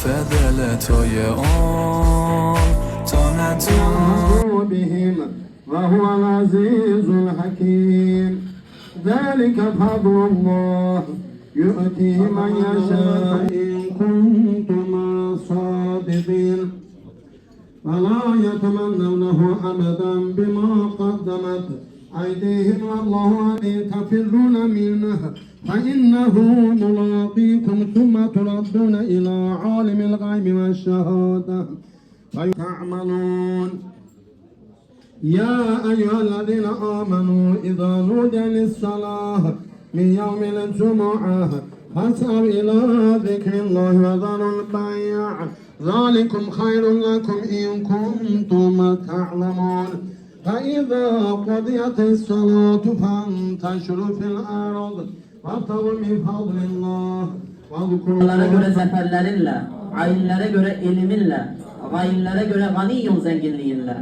دلتای آن تا نتون بهم وهو العزيز الحكيم ذلك فضل الله يؤتيه من يشاء إن كنتم صادقين فلا يتمنونه أبدا بما قدمت أيديهم والله عليم تفرون منه فإنه ملاقيكم ثم تردون إلى عالم الغيب والشهادة فيعملون يا أيها الذين آمنوا إذا نودي للصلاة من يوم الجمعة فاسعوا إلى ذكر الله وذروا البيع ذلكم خير لكم إن كنتم تعلمون فإذا قضيت الصلاة فانتشروا في الأرض وابتغوا من فضل الله واذكروا Onlara göre zaferlerinle, ayinlere göre ilminle, gayinlere göre ganiyyum zenginliğinle,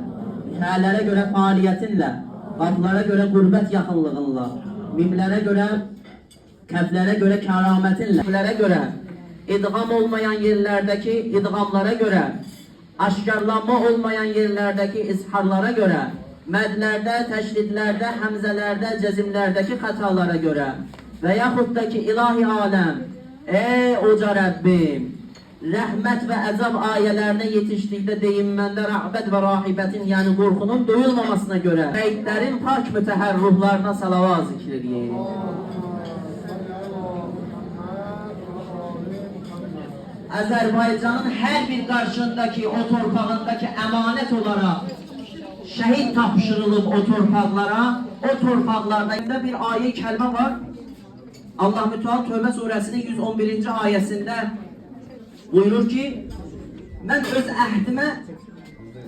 hâlere göre faaliyetinle, vaklara göre gurbet yakınlığınla, mimlere göre, keflere göre kerametinle, keflere göre, idgam olmayan yerlerdeki idgamlara göre, aşkarlanma olmayan yerlerdeki izharlara göre, medlerde, teşdidlerde, hemzelerde, cezimlerdeki hatalara göre ve yahuttaki ilahi alem, ey Oca Rabbim, rahmet ve azab ayelerine yetiştikdə deyinməndə rağbət ve rahibetin yani korkunun duyulmamasına göre şehitlerin pak müteher ruhlarına salavat zikredeyim. Azerbaycan'ın her bir karşındaki o torpağındaki emanet olarak şehit tapşırılıp o torpaqlara, o torpaqlarda bir ayet kelime var. Allah Müteala Tövbe suresinin 111. ayesinde buyurur ki, ben öz əhdimə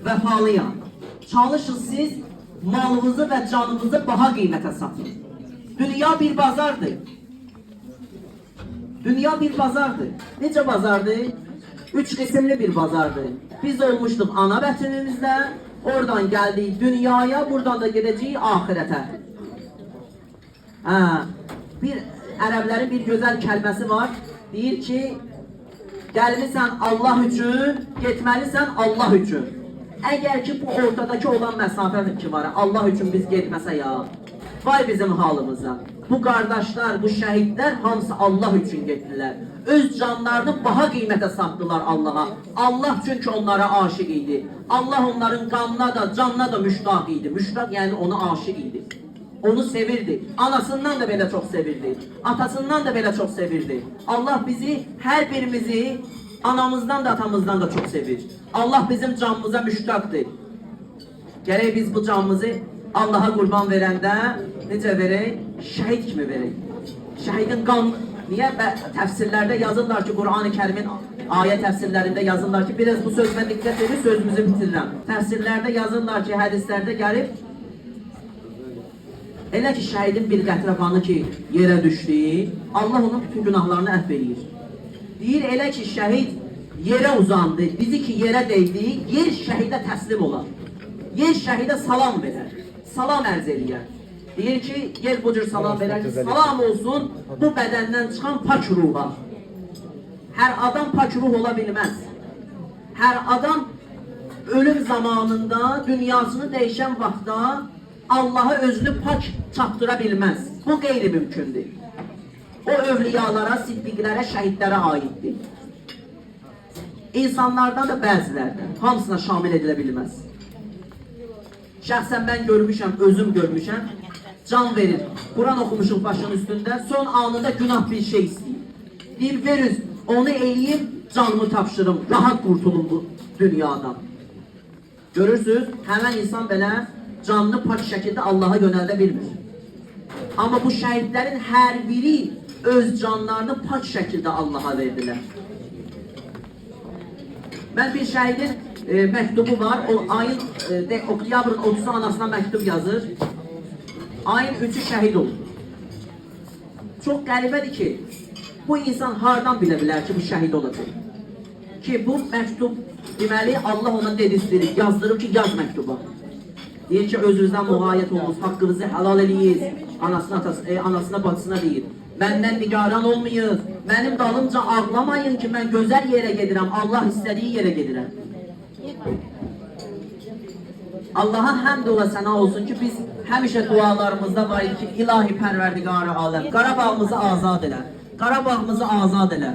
vəfalıyam. Çalışın siz malınızı ve canınızı baha qiymətə satın. Dünya bir bazardır. Dünya bir bazardır. Necə bazardır? 3 qismli bir bazardır. Biz olmuştuk ana vətənimizdə, oradan geldik dünyaya, buradan da gideceğiz ahirete. Bir Ərəblərin bir güzel kəlməsi var. Deyir ki, gelmişsən Allah üçün, getməlisən Allah üçün. Eğer ki bu ortadaki olan məsafə ki var, Allah üçün biz getməsə ya, vay bizim halımıza. Bu kardeşler, bu şehitler hamısı Allah için getdilər. Öz canlarını baha qiymətə satdılar Allah'a. Allah çünkü onlara aşık idi. Allah onların qanına da, canına da müştaq idi. Müştaq yani ona aşık idi. Onu sevirdi. Anasından da belə çok sevirdi. Atasından da belə çok sevirdi. Allah bizi, her birimizi anamızdan da atamızdan da çok sevir. Allah bizim canımıza müştaqdır. Gerek biz bu canımızı Allah'a kurban verəndə necə verək? Şəhid kimi verək. Şəhidin qan, niyə? Təfsirlərdə yazırlar ki, Qur'an-ı Kərimin ayet təfsirlərində yazırlar ki, biraz bu sözümə diqqət edin, sözümüzü bitirirəm. Təfsirlərdə yazırlar ki, hədislərdə gəlib, elə ki, şəhidin bir qətrə qanı ki, yerə düşdü, Allah onun bütün günahlarını əhv edir. Deyir, elə ki, şəhid yerə uzandı, bizi ki, yerə değdi, yer şəhidə təslim olar. Yer şəhidə salam verər, salam ərz eləyər. Deyir ki, yer bu cür salam verər ki, salam olsun bu bədəndən çıxan pak ruha. Hər adam pak ruh ola bilməz. Hər adam ölüm zamanında, dünyasını değişən vaxtda Allah'a özünü pak çatdıra bilməz. Bu qeyri-mümkündür. O övliyalara, siddiqlərə, şəhidlərə aiddir. İnsanlardan da bəzilərdən, hamısına şamil edilə bilməz. Şəxsən mən görmüşəm, özüm görmüşəm, can verir. Kur'an okumuşum başının üstünde, son anında günah bir şey istəyir. Deyir, veriz, onu eləyim, canımı tapşırım, rahat kurtulun bu dünyadan. Görürsünüz, həmən insan belə canını pak şəkildə Allah'a yönəldə bilmir. Ama bu şəhidlərin hər biri öz canlarını pak şəkildə Allah'a verdilər. Ben bir şəhidin mektubu var, o ayın oktyabrın 30'u anasına mektup yazır. Ayın 3'ü şəhid olur. Çok qəribədir ki, bu insan hardan bilə bilər ki, bu şəhid olacaq? Ki bu mektup, deməli Allah ona dedizdirir, yazdırır ki, yaz mektuba. Deyir ki, özünüzdən müğayət olunuz, haqqınızı helal eləyiz. Anasına, bacısına deyir. Məndən nigaran olmayın. Mənim dalımca ağlamayın ki, mən gözəl yerə gedirəm. Allah istədiyi yerə gedirəm. Allaha həmd ola sənə olsun ki, biz həmişə dualarımızda var ki, ilahi pərverdigarı aləm, Qarabağımızı azad elə. Qarabağımızı azad elə.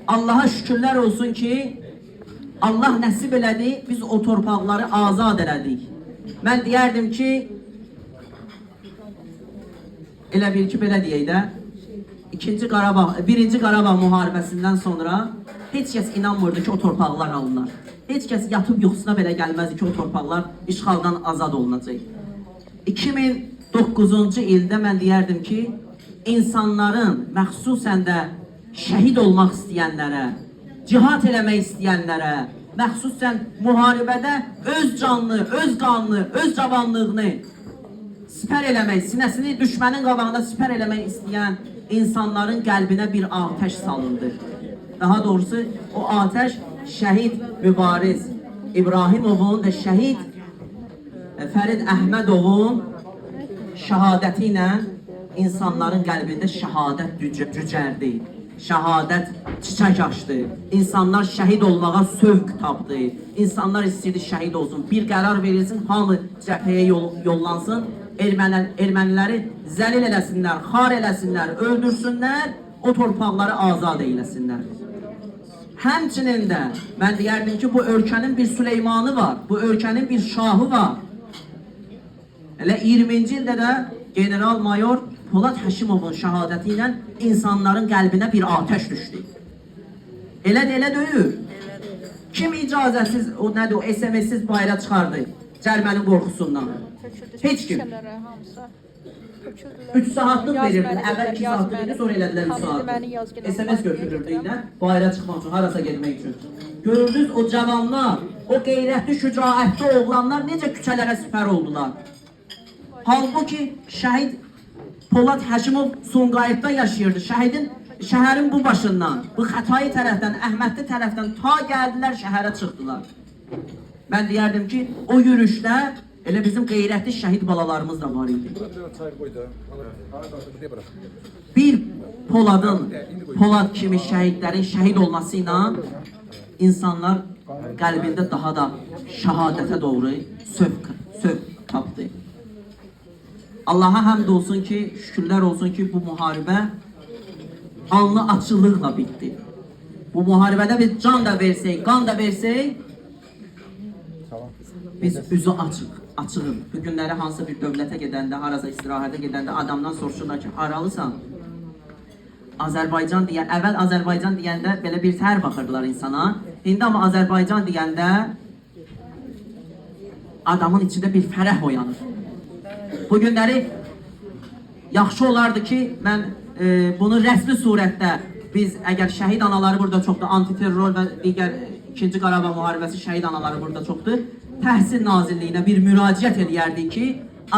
Allaha şükürlər olsun ki, Allah nəsib elədi, biz o torpaqları azad elədik. Mən deyərdim ki, elə bil ki, belə deyək də, birinci Qarabağ müharibəsindən sonra heç kəs inanmırdı ki, o torpaqlar alınır. Heç kəs yatıb yuxusuna belə gəlməzdi ki, o torpaqlar işğaldan azad olunacaq. 2009-cu ildə mən deyərdim ki, insanların, məxsusən də şəhid olmaq istəyənlərə, cihad eləmək istəyənlərə, məxsusən müharibədə öz canlı, öz qanlı, öz cavanlığını sipər eləmək, sinəsini düşmənin qabağında sipər eləmək istəyən insanların qəlbinə bir atəş salındı. Daha doğrusu o atəş şəhid mübariz İbrahimovun və şəhid Fərid Əhmədovun şəhadəti ilə insanların qəlbində şəhadət cücərdi. Şəhadət çiçək açdı. İnsanlar şəhid olmağa sövq tapdı. İnsanlar istəyirdi şəhid olsun. Bir qərar verilsin, hamı cəbhəyə yollansın. Erməniləri zəlil eləsinlər, xar eləsinlər, öldürsünlər, o torpaqları azad eyləsinlər. Həmçinin də mən deyərdim ki, bu ölkənin bir Süleymanı var, bu ölkənin bir şahı var. Elə 20-ci ildə də general-mayor Polad Həşimovun şəhadəti ilə insanların qəlbinə bir atəş düşdü. Elə də elə deyil. Kim icazəsiz, o nədir, o SMS-siz bayra çıxardı cərmənin qorxusundan? Heç kim. 3 saatlıq verirdilər, əvvəl 2 saatlıq verirdi, sonra elədilər 3 saatlıq. SMS götürürdülər, bayra çıxmaq üçün, harasa getmək üçün. Görürdünüz o cavanlar, o qeyrətli, şücaətli oğlanlar necə küçələrə sipər oldular. Halbuki şəhid Polad Həşimov Sumqayıtda yaşayırdı. Şəhərin bu başından, bu Xətai tərəfdən, Əhmədli tərəfdən ta gəldilər, şəhərə çıxdılar. Mən deyərdim ki, o yürüşdə elə bizim qeyrətli şəhid balalarımız da var idi. Bir Polad kimi şəhidlərin şəhid olması ilə insanlar qəlbində daha da şəhadətə doğru sövq tapdı. Allaha həmd olsun ki, şükürlər olsun ki, bu müharibə anlı açılıqla bitdi. Bu müharibədə biz can da versək, qan da versək, biz üzü açığıq. Bu günləri hansı bir dövlətə gedəndə, harasa istirahətə gedəndə adamdan soruşurlar ki, haralısan? Azərbaycan deyən, əvvəl Azərbaycan deyəndə belə bir tər baxırdılar insana. İndi amma Azərbaycan deyəndə adamın içində bir fərəh oyanır. Bu günləri yaxşı olardı ki, mən bunu rəsmi surətdə biz, əgər şəhid anaları burada çoxdur, antiterror və digər 2-ci Qarabağ müharibəsi şəhid anaları burada çoxdur, Təhsil Nazirliyinə bir müraciət edərdik ki,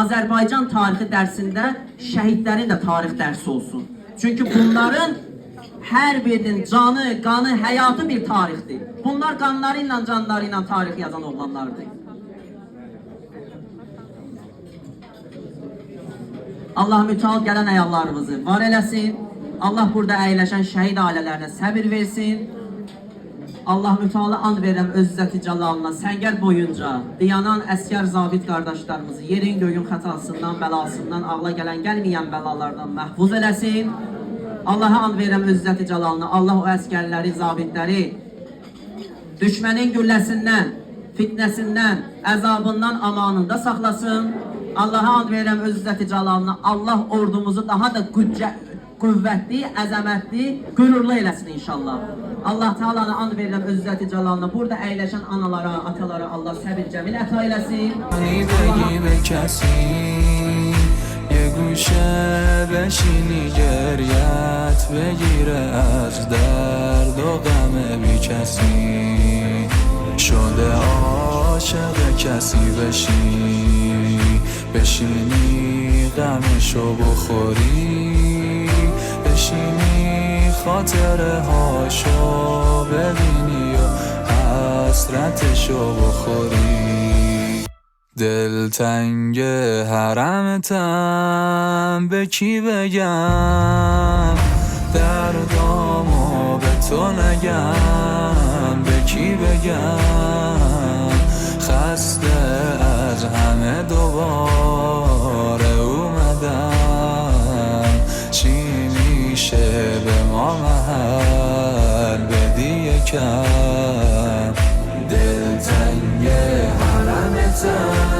Azərbaycan tarixi dərsində şəhidlərin də tarix dərsi olsun. Çünki bunların hər birinin canı, qanı, həyatı bir tarixdir. Bunlar qanları ilə, canları ilə tarix yazan oğlanlardır. Allah mütəal gələn əyallarımızı var eləsin. Allah burada əyləşən şəhid ailələrinə səbir versin. Allah mütəala and verirəm öz İzzəti Cəlalına, səngər boyunca dayanan əskər zabit qardaşlarımızı yerin göyün xətasından, bəlasından, ağla gələn gəlməyən bəlalardan məhfuz eləsin. Allaha and verirəm öz İzzəti Cəlalına, Allah o əskərləri, zabitləri düşmənin gülləsindən, fitnəsindən, əzabından amanında saxlasın. Allaha and verirəm öz İzzəti Cəlalına, Allah ordumuzu daha da qüvvətli, əzəmətli, qürurlu eləsin inşallah. Allah Teala'na and verirəm öz İzzəti Cəlalına, burada əyləşən analara, atalara Allah səbir cəmil əta eləsin. یه گوشه بشینی گریت بگیره از درد و غم بی کسی شده عاشق کسی بشینی غمشو بخوری بشینی خاطره هاشو ببینی و حسرتشو بخوری دلتنگ حرمتم به کی بگم، دردامو به تو نگم به کی بگم، خسته از همه دوباره اومدم، چی میشه به ما محل بدی یکم، دلتنگ حرمتم